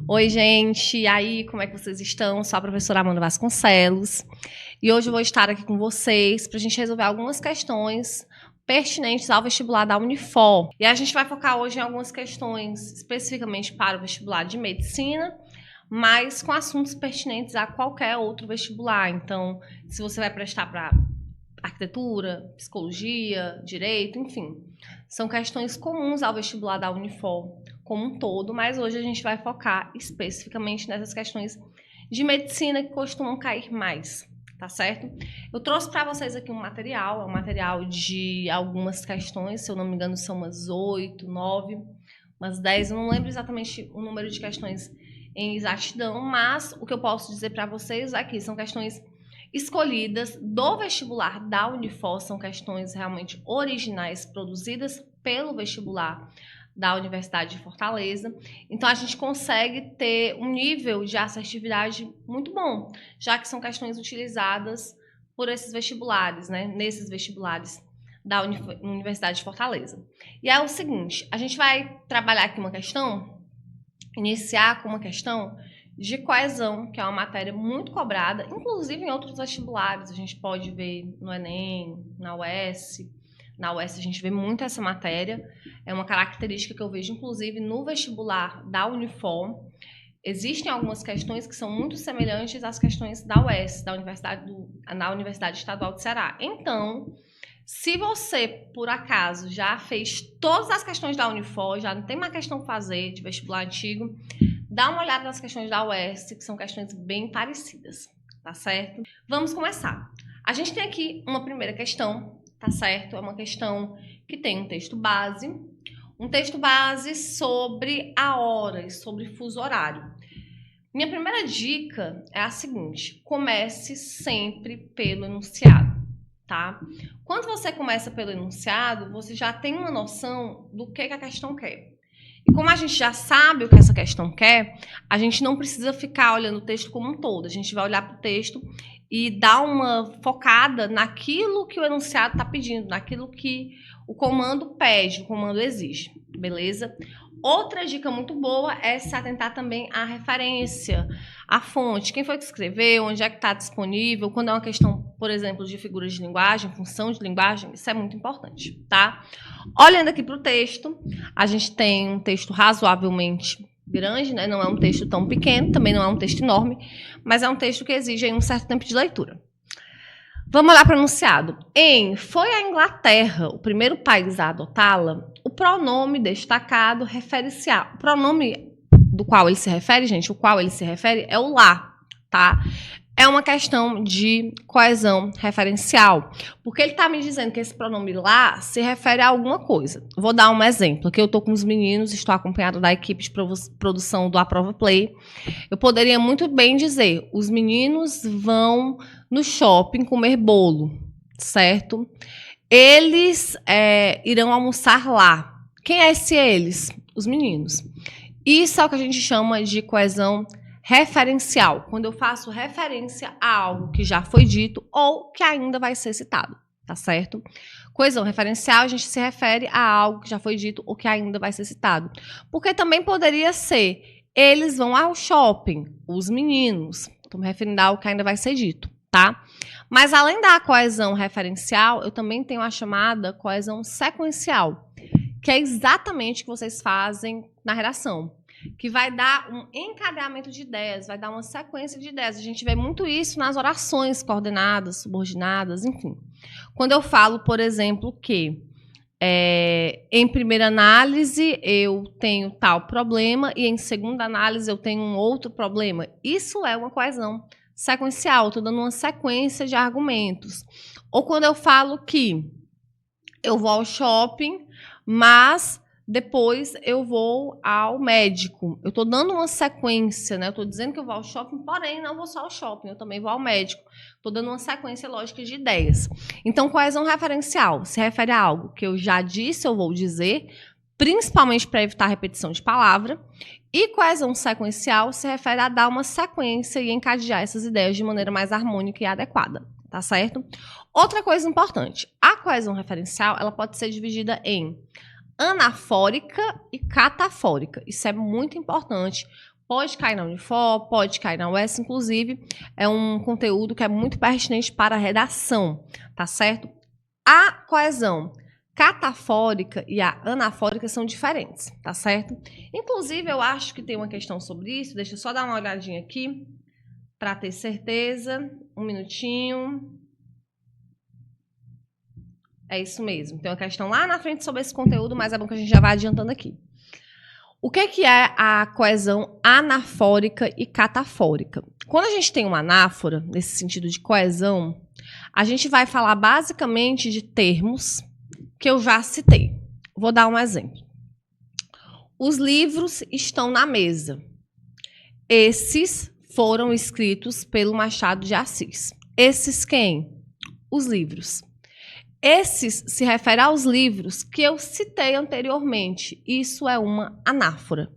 Oi, gente, e aí, como é que vocês estão? Sou a professora Amanda Vasconcelos e hoje eu vou estar aqui com vocês para a gente resolver algumas questões pertinentes ao vestibular da Unifor. E a gente vai focar hoje em algumas questões especificamente para o vestibular de medicina, mas com assuntos pertinentes a qualquer outro vestibular. Então, se você vai prestar para arquitetura, psicologia, direito, enfim, são questões comuns ao vestibular da Unifor como um todo, mas hoje a gente vai focar especificamente nessas questões de medicina que costumam cair mais, tá certo? Eu trouxe para vocês aqui um material de algumas questões, se eu não me engano são umas 8, 9, umas 10, eu não lembro exatamente o número de questões em exatidão, mas o que eu posso dizer para vocês aqui são questões escolhidas do vestibular da Unifor, são questões realmente originais, produzidas pelo vestibular da Universidade de Fortaleza. Então, a gente consegue ter um nível de assertividade muito bom, já que são questões utilizadas por esses vestibulares, né? Nesses vestibulares da Universidade de Fortaleza. E é o seguinte, a gente vai trabalhar aqui uma questão, iniciar com uma questão de coesão, que é uma matéria muito cobrada, inclusive em outros vestibulares. A gente pode ver no Enem, na UES. Na UES a gente vê muito essa matéria. É uma característica que eu vejo, inclusive, no vestibular da Unifor. Existem algumas questões que são muito semelhantes às questões da UES, na Universidade Estadual de Ceará. Então, se você, por acaso, já fez todas as questões da Unifor, já não tem mais questão para fazer de vestibular antigo, dá uma olhada nas questões da UES, que são questões bem parecidas, tá certo? Vamos começar. A gente tem aqui uma primeira questão, tá certo? É uma questão que tem um texto base sobre a hora e sobre fuso horário. Minha primeira dica é a seguinte: comece sempre pelo enunciado, tá? Quando você começa pelo enunciado, você já tem uma noção do que a questão quer. E como a gente já sabe o que essa questão quer, a gente não precisa ficar olhando o texto como um todo. A gente vai olhar para o texto e dar uma focada naquilo que o enunciado está pedindo, naquilo que o comando pede, o comando exige, beleza? Outra dica muito boa é se atentar também à referência, à fonte. Quem foi que escreveu, onde é que está disponível, quando é uma questão, por exemplo, de figuras de linguagem, função de linguagem, isso é muito importante, tá? Olhando aqui para o texto, a gente tem um texto razoavelmente grande, né? Não é um texto tão pequeno, também não é um texto enorme, mas é um texto que exige um certo tempo de leitura. Vamos olhar para o enunciado. Foi a Inglaterra o primeiro país a adotá-la? O pronome destacado refere-se a... O pronome do qual ele se refere, gente, o qual ele se refere é o lá, tá? É uma questão de coesão referencial, porque ele está me dizendo que esse pronome lá se refere a alguma coisa. Vou dar um exemplo, que eu estou com os meninos, estou acompanhada da equipe de produção do Aprova Play. Eu poderia muito bem dizer, os meninos vão no shopping comer bolo, certo? Eles irão almoçar lá. Quem é esse eles? Os meninos. Isso é o que a gente chama de coesão referencial, quando eu faço referência a algo que já foi dito ou que ainda vai ser citado, tá certo? Coesão referencial, a gente se refere a algo que já foi dito ou que ainda vai ser citado. Porque também poderia ser, eles vão ao shopping, os meninos. Estou me referindo a algo que ainda vai ser dito, tá? Mas além da coesão referencial, eu também tenho a chamada coesão sequencial, que é exatamente o que vocês fazem na redação, que vai dar um encadeamento de ideias, vai dar uma sequência de ideias. A gente vê muito isso nas orações coordenadas, subordinadas, enfim. Quando eu falo, por exemplo, que em primeira análise eu tenho tal problema e em segunda análise eu tenho um outro problema, isso é uma coesão sequencial, estou dando uma sequência de argumentos. Ou quando eu falo que eu vou ao shopping, mas depois eu vou ao médico. Eu estou dando uma sequência, né? Eu estou dizendo que eu vou ao shopping, porém não vou só ao shopping, eu também vou ao médico. Estou dando uma sequência lógica de ideias. Então, coesão referencial se refere a algo que eu já disse, eu vou dizer, principalmente para evitar repetição de palavra. E coesão sequencial se refere a dar uma sequência e encadear essas ideias de maneira mais harmônica e adequada, tá certo? Outra coisa importante, a coesão referencial ela pode ser dividida em anafórica e catafórica. Isso é muito importante, Pode cair na Unifor, pode cair na UES, inclusive é um conteúdo que é muito pertinente para a redação, tá certo? A coesão catafórica e a anafórica são diferentes, tá certo? Inclusive, eu acho que tem uma questão sobre isso, deixa eu só dar uma olhadinha aqui, para ter certeza, um minutinho. É isso mesmo, tem uma questão lá na frente sobre esse conteúdo, mas é bom que a gente já vá adiantando aqui. O que é a coesão anafórica e catafórica? Quando a gente tem uma anáfora, nesse sentido de coesão, a gente vai falar basicamente de termos que eu já citei. Vou dar um exemplo. Os livros estão na mesa. Esses foram escritos pelo Machado de Assis. Esses quem? Os livros. Esses se referem aos livros que eu citei anteriormente. Isso é uma anáfora.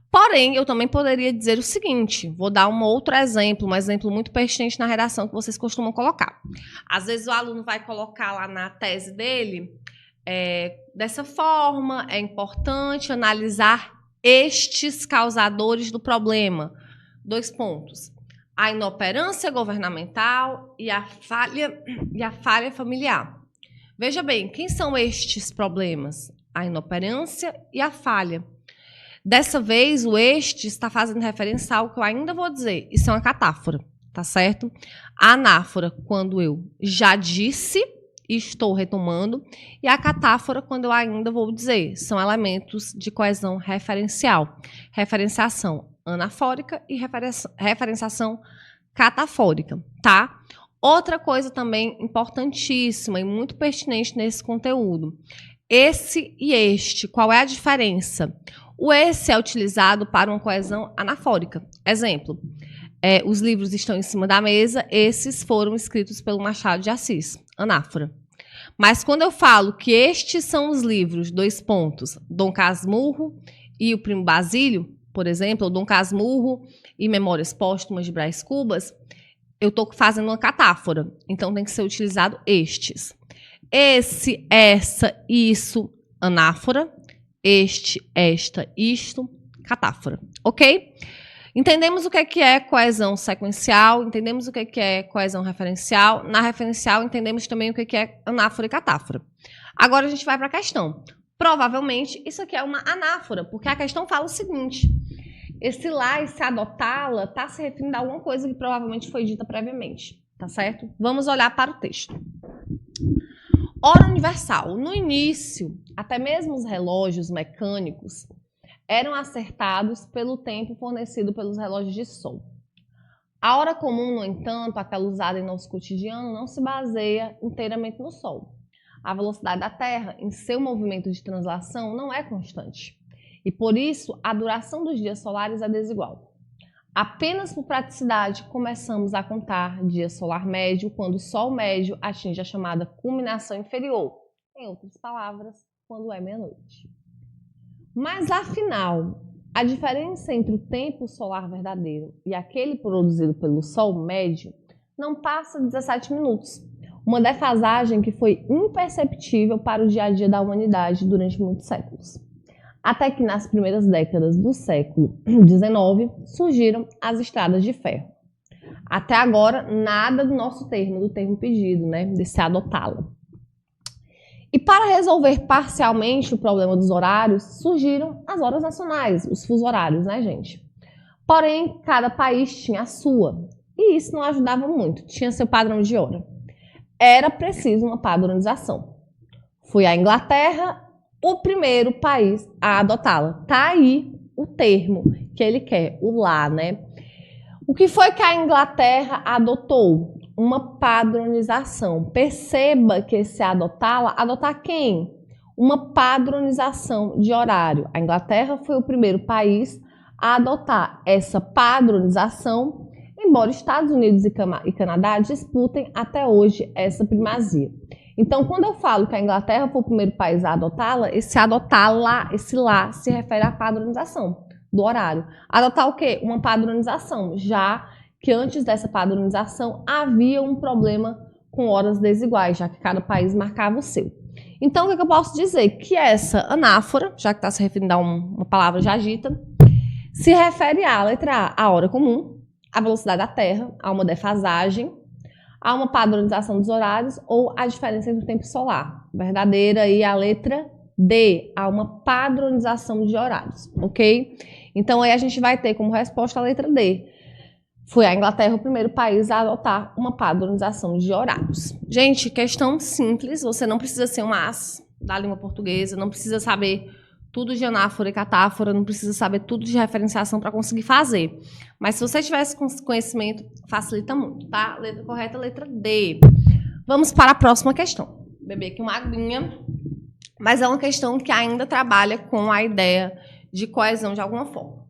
Porém, eu também poderia dizer o seguinte, vou dar um outro exemplo, um exemplo muito pertinente na redação que vocês costumam colocar. Às vezes o aluno vai colocar lá na tese dele, dessa forma, é importante analisar estes causadores do problema. 2 pontos. A inoperância governamental e a falha familiar. Veja bem, quem são estes problemas? A inoperância e a falha. Dessa vez, o este está fazendo referência a algo que eu ainda vou dizer. Isso é uma catáfora, tá certo? A anáfora, quando eu já disse e estou retomando. E a catáfora, quando eu ainda vou dizer. São elementos de coesão referencial. Referenciação anafórica e referenciação catafórica, tá? Outra coisa também importantíssima e muito pertinente nesse conteúdo. Esse e este, qual é a diferença? O esse é utilizado para uma coesão anafórica. Exemplo, os livros estão em cima da mesa, esses foram escritos pelo Machado de Assis, anáfora. Mas quando eu falo que estes são os livros, 2 pontos, Dom Casmurro e o Primo Basílio, por exemplo, Dom Casmurro e Memórias Póstumas de Brás Cubas, eu estou fazendo uma catáfora, então tem que ser utilizado estes. Esse, essa, isso, anáfora. Este, esta, isto, catáfora. Ok? Entendemos o que é coesão sequencial, entendemos o que é coesão referencial. Na referencial, entendemos também o que é anáfora e catáfora. Agora a gente vai para a questão. Provavelmente, isso aqui é uma anáfora, porque a questão fala o seguinte. Esse lá e se adotá-la está se referindo a alguma coisa que provavelmente foi dita previamente, tá certo? Vamos olhar para o texto. Hora universal. No início, até mesmo os relógios mecânicos eram acertados pelo tempo fornecido pelos relógios de sol. A hora comum, no entanto, aquela usada em nosso cotidiano, não se baseia inteiramente no sol. A velocidade da Terra, em seu movimento de translação, não é constante. E, por isso, a duração dos dias solares é desigual. Apenas por praticidade, começamos a contar dia solar médio quando o Sol médio atinge a chamada culminação inferior. Em outras palavras, quando é meia-noite. Mas, afinal, a diferença entre o tempo solar verdadeiro e aquele produzido pelo Sol médio não passa de 17 minutos. Uma defasagem que foi imperceptível para o dia a dia da humanidade durante muitos séculos. Até que nas primeiras décadas do século XIX surgiram as estradas de ferro. Até agora, nada do nosso termo, do termo pedido, né, de se adotá-la. E para resolver parcialmente o problema dos horários, surgiram as horas nacionais, os fusos horários, né, gente? Porém, cada país tinha a sua, e isso não ajudava muito, tinha seu padrão de hora. Era preciso uma padronização. Foi a Inglaterra o primeiro país a adotá-la. Tá aí o termo que ele quer, o lá, né? O que foi que a Inglaterra adotou? Uma padronização. Perceba que esse adotá-la, adotar quem? Uma padronização de horário. A Inglaterra foi o primeiro país a adotar essa padronização, embora Estados Unidos e Canadá disputem até hoje essa primazia. Então, quando eu falo que a Inglaterra foi o primeiro país a adotá-la, esse adotá-la, esse lá, se refere à padronização do horário. Adotar o quê? Uma padronização, já que antes dessa padronização havia um problema com horas desiguais, já que cada país marcava o seu. Então, o que eu posso dizer? Que essa anáfora, já que está se referindo a uma palavra já dita, Se refere à letra A, a hora comum, a velocidade da Terra, a uma defasagem, a uma padronização dos horários ou a diferença entre o tempo solar. Verdadeira e a letra D, há uma padronização de horários, ok? Então aí a gente vai ter como resposta a letra D. Foi a Inglaterra o primeiro país a adotar uma padronização de horários. Gente, questão simples, você não precisa ser um as da língua portuguesa, não precisa saber tudo de anáfora e catáfora, não precisa saber tudo de referenciação para conseguir fazer. Mas se você tiver esse conhecimento, facilita muito, tá? Letra correta, letra D. Vamos para a próxima questão. Beber aqui uma aguinha, mas é uma questão que ainda trabalha com a ideia de coesão de alguma forma.